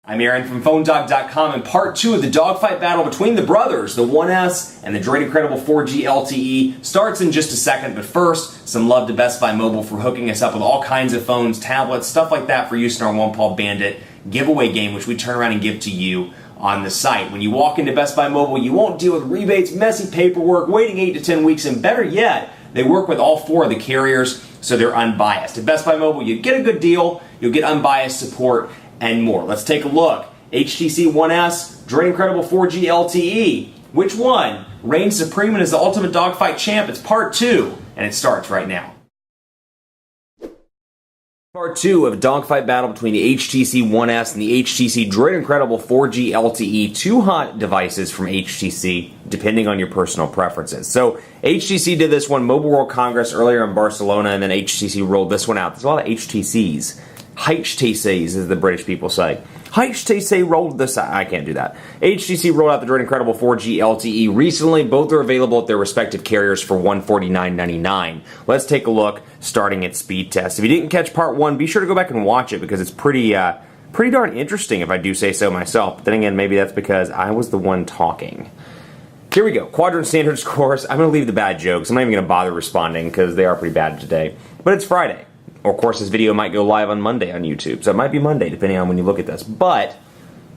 I'm Aaron from PhoneDog.com, and part 2 of the dogfight battle between the brothers, the 1S and the DROID Incredible 4G LTE, starts in just a second. But first, some love to Best Buy Mobile for hooking us up with all kinds of phones, tablets, stuff like that for use in our One Paw Bandit giveaway game, which we turn around and give to you on the site. When you walk into Best Buy Mobile, you won't deal with rebates, messy paperwork, waiting 8 to 10 weeks, and better yet, they work with all 4 of the carriers, so they're unbiased. At Best Buy Mobile, you get a good deal, you'll get unbiased support, and more. Let's take a look. HTC 1S, DROID Incredible 4G LTE. Which one reigns supreme and is the ultimate dogfight champ? It's part 2, and it starts right now. Part 2 of dogfight battle between the HTC 1S and the HTC DROID Incredible 4G LTE. 2 hot devices from HTC, depending on your personal preferences. So HTC did this one, Mobile World Congress, earlier in Barcelona, and then HTC rolled this one out. There's a lot of HTCs. HTCs, as the British people say. HTC rolled this out. I can't do that. HTC rolled out the DROID Incredible 4G LTE recently. Both are available at their respective carriers for $149.99. Let's take a look, starting at speed test. If you didn't catch part 1, be sure to go back and watch it because it's pretty darn interesting, if I do say so myself. But then again, maybe that's because I was the one talking. Here we go. Quadrant standard scores. I'm going to leave the bad jokes. I'm not even going to bother responding because they are pretty bad today. But it's Friday. Or, of course, this video might go live on Monday on YouTube, so it might be Monday, depending on when you look at this. But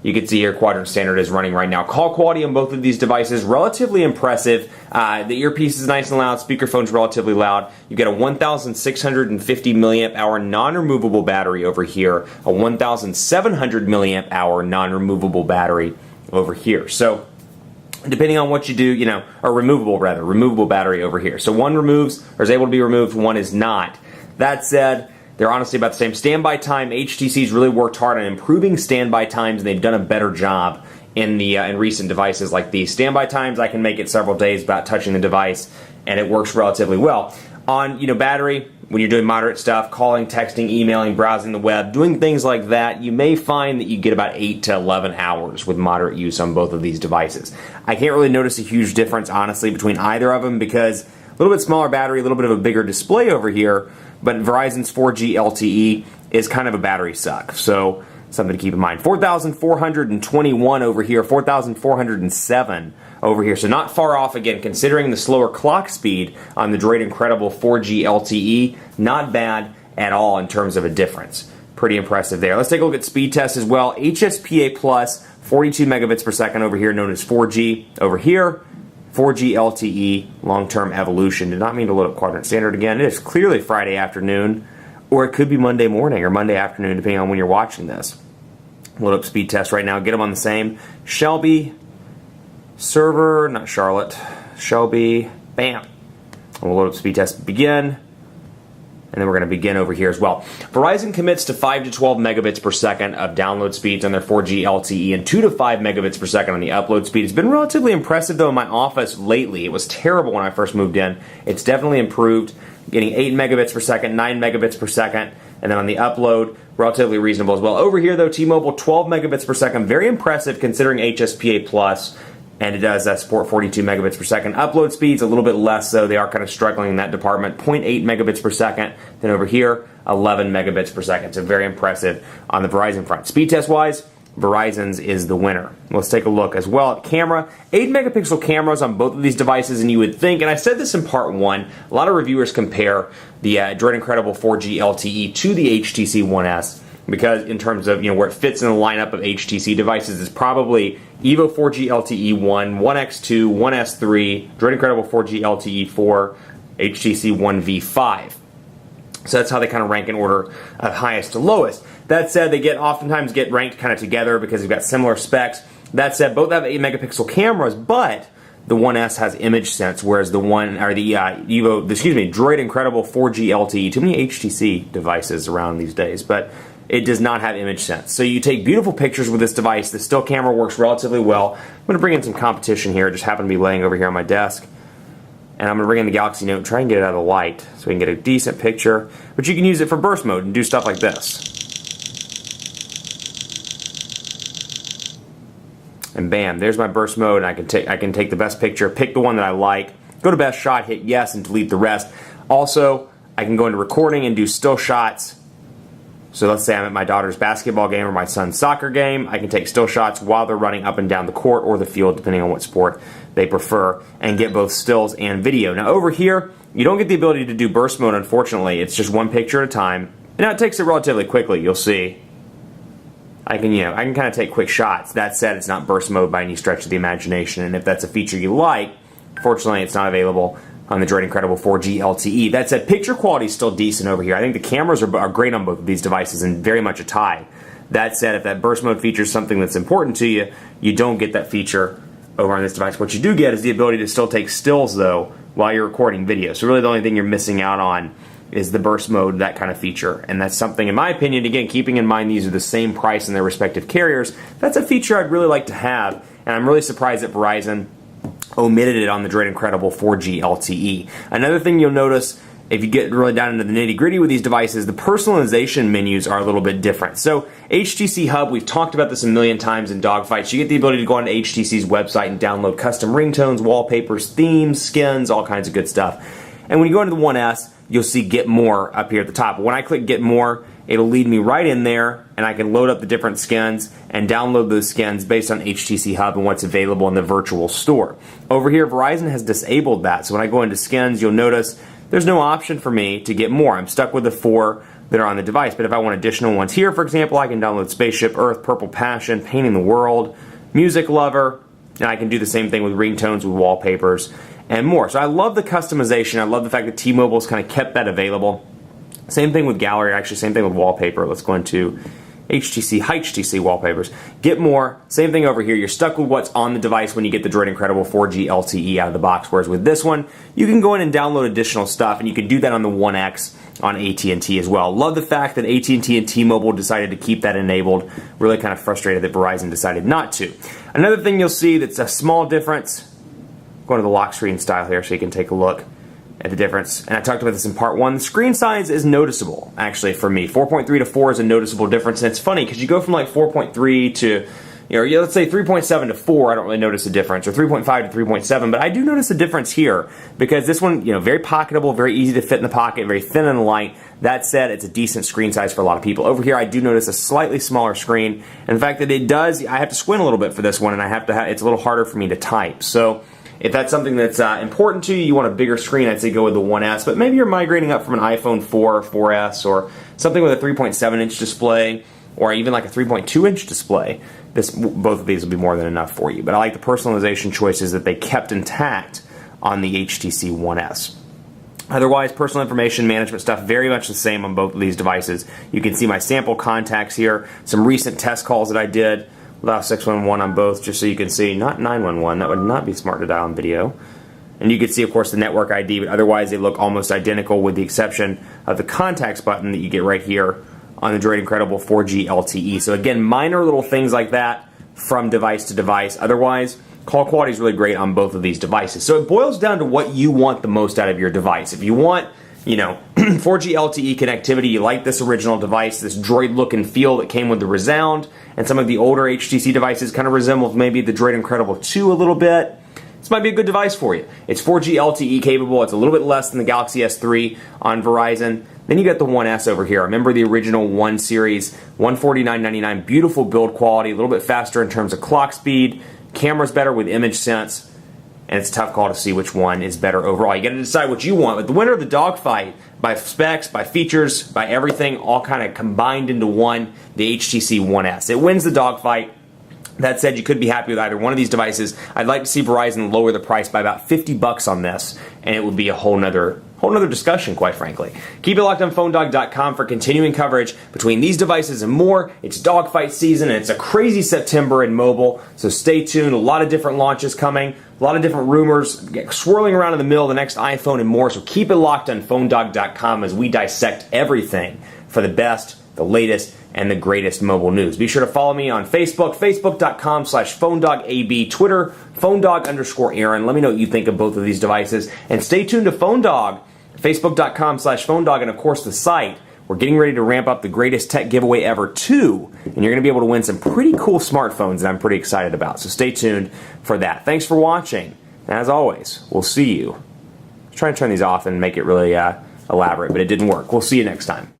you can see here Quadrant Standard is running right now. Call quality on both of these devices, relatively impressive. The earpiece is nice and loud. Speakerphone's relatively loud. You get a 1,650 milliamp hour non-removable battery over here, a 1,700 milliamp hour non-removable battery over here. So, depending on what you do, or removable battery over here. So one removes, or is able to be removed, one is not. That said, they're honestly about the same. Standby time, HTC's really worked hard on improving standby times, and they've done a better job in recent devices like these. Standby times, I can make it several days without touching the device, and it works relatively well. On battery, when you're doing moderate stuff, calling, texting, emailing, browsing the web, doing things like that, you may find that you get about 8 to 11 hours with moderate use on both of these devices. I can't really notice a huge difference, honestly, between either of them because a little bit smaller battery, a little bit of a bigger display over here. But Verizon's 4G LTE is kind of a battery suck, so something to keep in mind. 4,421 over here, 4,407 over here, so not far off again, considering the slower clock speed on the DROID Incredible 4G LTE. Not bad at all in terms of a difference. Pretty impressive there. Let's take a look at speed tests as well. HSPA Plus, 42 megabits per second over here, known as 4G. Over here, 4G LTE long-term evolution. Did not mean to load up Quadrant Standard again. It is clearly Friday afternoon, or it could be Monday morning or Monday afternoon, depending on when you're watching this. Load up speed test right now. Get them on the same. Shelby, server, not Charlotte. Shelby, bam. We'll load up speed test, begin. And then we're going to begin over here as well. Verizon commits to 5 to 12 megabits per second of download speeds on their 4G LTE and 2 to 5 megabits per second on the upload speed. It's been relatively impressive, though, in my office lately. It was terrible when I first moved in. It's definitely improved, getting 8 megabits per second, 9 megabits per second, and then on the upload, relatively reasonable as well. Over here, though, T-Mobile, 12 megabits per second. Very impressive considering HSPA Plus. And it does support 42 megabits per second. Upload speeds a little bit less, so they are kind of struggling in that department. 0.8 megabits per second. Then over here, 11 megabits per second. So very impressive on the Verizon front. Speed test wise, Verizon's is the winner. Let's take a look as well at camera. 8 megapixel cameras on both of these devices, and you would think, and I said this in part 1, a lot of reviewers compare the DROID Incredible 4G LTE to the HTC 1S. Because in terms of where it fits in the lineup of HTC devices, it's probably Evo 4G LTE 1, 1X2, 1S3, DROID Incredible 4G LTE 4, HTC 1V5. So that's how they kind of rank in order of highest to lowest. That said, they oftentimes get ranked kind of together because they've got similar specs. That said, both have 8 megapixel cameras, but the 1S has image sense, whereas the DROID Incredible 4G LTE, too many HTC devices around these days, but it does not have image sense. So you take beautiful pictures with this device. The still camera works relatively well. I'm going to bring in some competition here. It just happened to be laying over here on my desk. And I'm going to bring in the Galaxy Note and try and get it out of the light so we can get a decent picture. But you can use it for burst mode and do stuff like this. And bam, there's my burst mode. And I can take the best picture, pick the one that I like, go to best shot, hit yes, and delete the rest. Also, I can go into recording and do still shots So let's say I'm at my daughter's basketball game or my son's soccer game. I can take still shots while they're running up and down the court or the field, depending on what sport they prefer, and get both stills and video. Now over here, you don't get the ability to do burst mode, unfortunately. It's just one picture at a time. And now it takes it relatively quickly, you'll see. I can kind of take quick shots. That said, it's not burst mode by any stretch of the imagination, and if that's a feature you like, fortunately it's not available on the Droid Incredible 4G LTE. That said, picture quality is still decent over here. I think the cameras are great on both of these devices and very much a tie. That said, if that burst mode feature is something that's important to you, you don't get that feature over on this device. What you do get is the ability to still take stills, though, while you're recording video. So really the only thing you're missing out on is the burst mode, that kind of feature. And that's something, in my opinion, again, keeping in mind these are the same price in their respective carriers, that's a feature I'd really like to have. And I'm really surprised that Verizon omitted it on the Droid Incredible 4G LTE. Another thing you'll notice, if you get really down into the nitty-gritty with these devices, the personalization menus are a little bit different. So HTC Hub, we've talked about this a million times in Dogfights. You get the ability to go onto HTC's website and download custom ringtones, wallpapers, themes, skins, all kinds of good stuff. And when you go into the 1S, you'll see Get More up here at the top. When I click Get More, it'll lead me right in there, and I can load up the different skins and download those skins based on HTC Hub and what's available in the virtual store. Over here, Verizon has disabled that, so when I go into skins, you'll notice there's no option for me to get more. I'm stuck with the 4 that are on the device, but if I want additional ones here, for example, I can download Spaceship Earth, Purple Passion, Painting the World, Music Lover, and I can do the same thing with ringtones, with wallpapers, and more. So I love the customization. I love the fact that T-Mobile's kind of kept that available. Same thing with gallery, actually, same thing with wallpaper. Let's go into HTC wallpapers. Get More, same thing over here. You're stuck with what's on the device when you get the Droid Incredible 4G LTE out of the box, whereas with this one, you can go in and download additional stuff, and you can do that on the 1X on AT&T as well. Love the fact that AT&T and T-Mobile decided to keep that enabled. Really kind of frustrated that Verizon decided not to. Another thing you'll see that's a small difference, going to the lock screen style here so you can take a look at the difference. And I talked about this in part 1. The screen size is noticeable, actually, for me. 4.3 to 4 is a noticeable difference. And it's funny because you go from like 4.3 to, let's say 3.7 to 4, I don't really notice a difference, or 3.5 to 3.7, but I do notice a difference here because this one, very pocketable, very easy to fit in the pocket, very thin and light. That said, it's a decent screen size for a lot of people. Over here, I do notice a slightly smaller screen. And the fact that it does, I have to squint a little bit for this one, and it's a little harder for me to type. So if that's something that's important to you, you want a bigger screen, I'd say go with the 1S. But maybe you're migrating up from an iPhone 4 or 4S or something with a 3.7-inch display or even like a 3.2-inch display. Both of these will be more than enough for you. But I like the personalization choices that they kept intact on the HTC 1S. Otherwise, personal information management stuff, very much the same on both of these devices. You can see my sample contacts here, some recent test calls that I did. Dial 611 on both, just so you can see, not 911, that would not be smart to dial on video. And you can see, of course, the network ID, but otherwise they look almost identical with the exception of the contacts button that you get right here on the Droid Incredible 4G LTE. So again, minor little things like that from device to device. Otherwise, call quality is really great on both of these devices. So it boils down to what you want the most out of your device. If you want 4G LTE connectivity, you like this original device, this Droid look and feel that came with the Resound, and some of the older HTC devices kind of resemble maybe the Droid Incredible 2 a little bit, this might be a good device for you. It's 4G LTE capable, it's a little bit less than the Galaxy S3 on Verizon. Then you got the 1S over here. Remember the original 1 series, $149.99, beautiful build quality, a little bit faster in terms of clock speed, camera's better with image sense, and it's a tough call to see which one is better overall. You got to decide what you want. But the winner of the Dogfight, by specs, by features, by everything, all kind of combined into one, the HTC 1S. It wins the Dogfight. That said, you could be happy with either one of these devices. I'd like to see Verizon lower the price by about $50 on this, and it would be a whole nother discussion, quite frankly. Keep it locked on PhoneDog.com for continuing coverage between these devices and more. It's Dogfight season, and it's a crazy September in mobile, so stay tuned. A lot of different launches coming, a lot of different rumors swirling around in the middle of the next iPhone and more, so keep it locked on PhoneDog.com as we dissect everything for the best, the latest, and the greatest mobile news. Be sure to follow me on Facebook, facebook.com/PhoneDogAB, Twitter, PhoneDog_Aaron. Let me know what you think of both of these devices. And stay tuned to PhoneDog, facebook.com/PhoneDog, and of course the site. We're getting ready to ramp up the greatest tech giveaway ever 2, and you're going to be able to win some pretty cool smartphones that I'm pretty excited about. So stay tuned for that. Thanks for watching. And as always, we'll see you. Try and turn these off and make it really elaborate, but it didn't work. We'll see you next time.